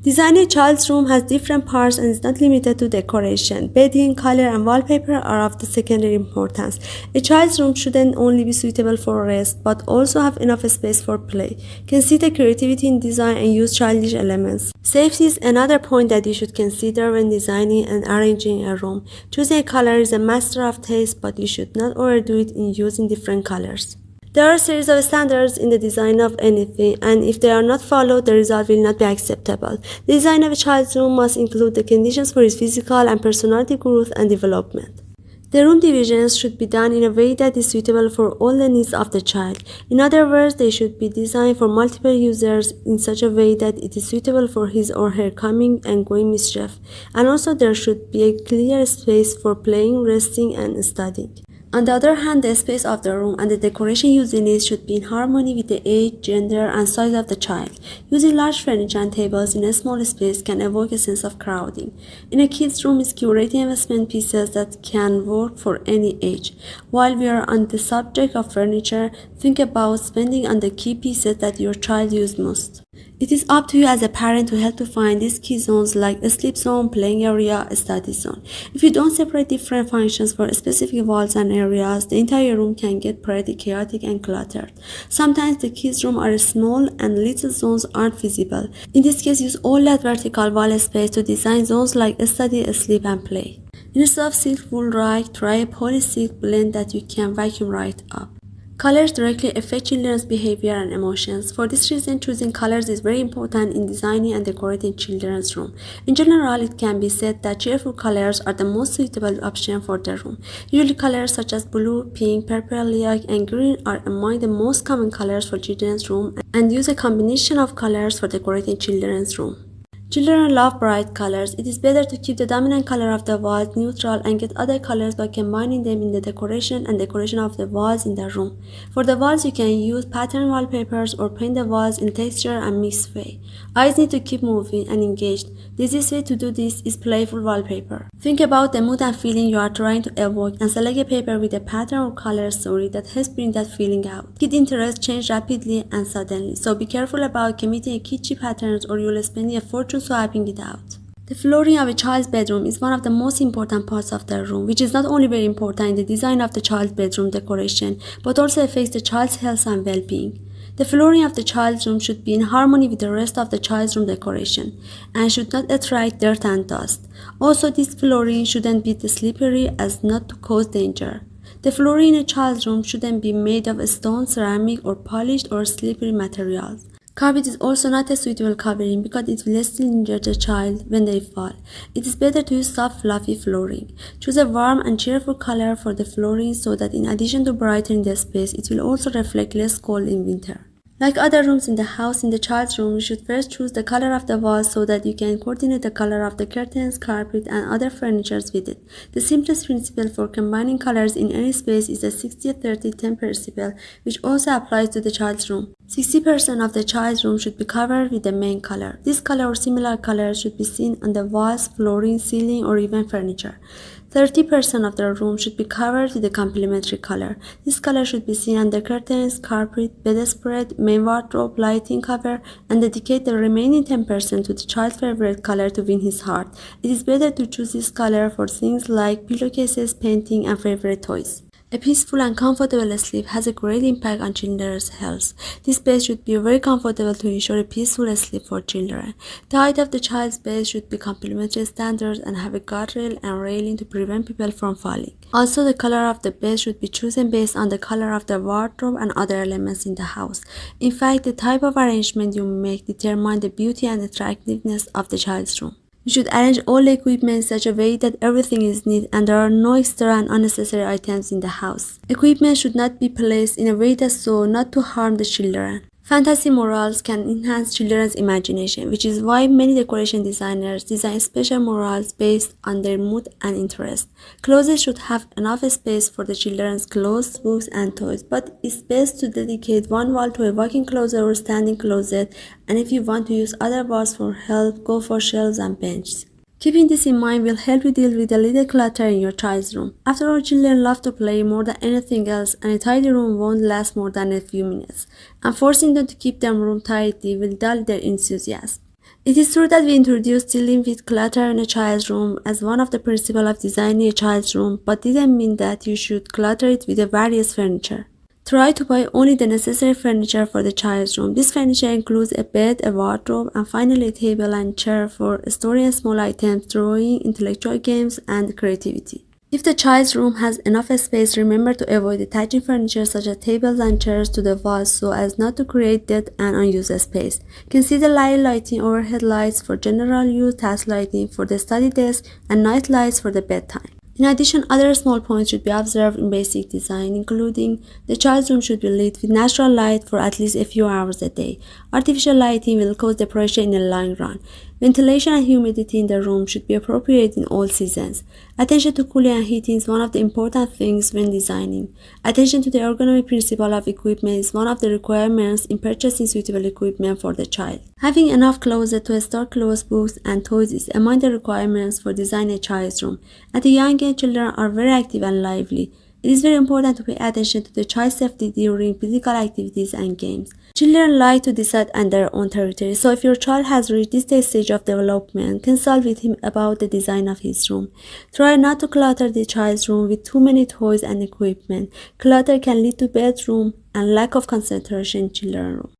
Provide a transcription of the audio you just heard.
Designing a child's room has different parts and is not limited to decoration. Bedding, color, and wallpaper are of the secondary importance. A child's room shouldn't only be suitable for rest, but also have enough space for play. Consider creativity in design and use childish elements. Safety is another point that you should consider when designing and arranging a room. Choosing a color is a matter of taste, but you should not overdo it in using different colors. There are a series of standards in the design of anything, and if they are not followed, the result will not be acceptable. The design of a child's room must include the conditions for his physical and personality growth and development. The room divisions should be done in a way that is suitable for all the needs of the child. In other words, they should be designed for multiple users in such a way that it is suitable for his or her coming and going mischief. And also there should be a clear space for playing, resting, and studying. On the other hand, the space of the room and the decoration used in it should be in harmony with the age, gender, and size of the child. Using large furniture and tables in a small space can evoke a sense of crowding. In a kid's room is curating investment pieces that can work for any age. While we are on the subject of furniture, think about spending on the key pieces that your child uses most. It is up to you as a parent to help to find these key zones like a sleep zone, playing area, a study zone. If you don't separate different functions for specific walls and areas, the entire room can get pretty chaotic and cluttered. Sometimes the kids' rooms are small and little zones aren't visible. In this case, use all that vertical wall space to design zones like study, sleep, and play. Instead of silk wool rag, try a poly silk blend that you can vacuum right up. Colors directly affect children's behavior and emotions. For this reason, choosing colors is very important in designing and decorating children's room. In general, it can be said that cheerful colors are the most suitable option for the room. Usually, colors such as blue, pink, purple, lilac, and green are among the most common colors for children's room and use a combination of colors for decorating children's room. Children love bright colors. It is better to keep the dominant color of the walls neutral and get other colors by combining them in the decoration of the walls in the room. For the walls, you can use pattern wallpapers or paint the walls in texture and mixed way. Eyes need to keep moving and engaged. The easiest way to do this is playful wallpaper. Think about the mood and feeling you are trying to evoke and select a paper with a pattern or color story that helps bring that feeling out. Kid interests change rapidly and suddenly, so be careful about committing a kitschy patterns or you'll spend a fortune swapping it out. The flooring of a child's bedroom is one of the most important parts of the room, which is not only very important in the design of the child's bedroom decoration, but also affects the child's health and well-being. The flooring of the child's room should be in harmony with the rest of the child's room decoration and should not attract dirt and dust. Also, this flooring shouldn't be too slippery as not to cause danger. The flooring in a child's room shouldn't be made of stone, ceramic, or polished or slippery materials. Carpet is also not a suitable covering because it will still injure the child when they fall. It is better to use soft, fluffy flooring. Choose a warm and cheerful color for the flooring so that in addition to brightening the space, it will also reflect less cold in winter. Like other rooms in the house, in the child's room, you should first choose the color of the walls so that you can coordinate the color of the curtains, carpet, and other furniture with it. The simplest principle for combining colors in any space is the 60-30-10 principle, which also applies to the child's room. 60% of the child's room should be covered with the main color. This color or similar colors should be seen on the walls, flooring, ceiling, or even furniture. 30% of the room should be covered with a complementary color. This color should be seen on the curtains, carpet, bedspread, main wardrobe, lighting cover, and dedicate the remaining 10% to the child's favorite color to win his heart. It is better to choose this color for things like pillowcases, painting, and favorite toys. A peaceful and comfortable sleep has a great impact on children's health. This bed should be very comfortable to ensure a peaceful sleep for children. The height of the child's bed should be complementary standards and have a guardrail and railing to prevent people from falling. Also, the color of the bed should be chosen based on the color of the wardrobe and other elements in the house. In fact, the type of arrangement you make determines the beauty and attractiveness of the child's room. You should arrange all the equipment in such a way that everything is neat and there are no extra and unnecessary items in the house. Equipment should not be placed in a way that so not to harm the children. Fantasy murals can enhance children's imagination, which is why many decoration designers design special murals based on their mood and interest. Closets should have enough space for the children's clothes, books, and toys, but it's best to dedicate one wall to a walk-in closet or standing closet, and if you want to use other walls for help, go for shelves and benches. Keeping this in mind will help you deal with a little clutter in your child's room. After all, children love to play more than anything else, and a tidy room won't last more than a few minutes. And forcing them to keep their room tidy will dull their enthusiasm. It is true that we introduced dealing with clutter in a child's room as one of the principles of designing a child's room, but didn't mean that you should clutter it with the various furniture. Try to buy only the necessary furniture for the child's room. This furniture includes a bed, a wardrobe, and finally a table and chair for storing small items, drawing, intellectual games, and creativity. If the child's room has enough space, remember to avoid attaching furniture such as tables and chairs to the walls so as not to create dead and unused space. Consider lighting, overhead lights for general use, task lighting for the study desk, and night lights for the bedtime. In addition, other small points should be observed in basic design, including the child's room should be lit with natural light for at least a few hours a day. Artificial lighting will cause depression in the long run. Ventilation and humidity in the room should be appropriate in all seasons. Attention to cooling and heating is one of the important things when designing. Attention to the ergonomic principle of equipment is one of the requirements in purchasing suitable equipment for the child. Having enough closet to store clothes, books, and toys is among the requirements for designing a child's room. At a young age, children are very active and lively. It is very important to pay attention to the child's safety during physical activities and games. Children like to decide on their own territory, so if your child has reached this stage of development, consult with him about the design of his room. Try not to clutter the child's room with too many toys and equipment. Clutter can lead to bedroom and lack of concentration in children's room.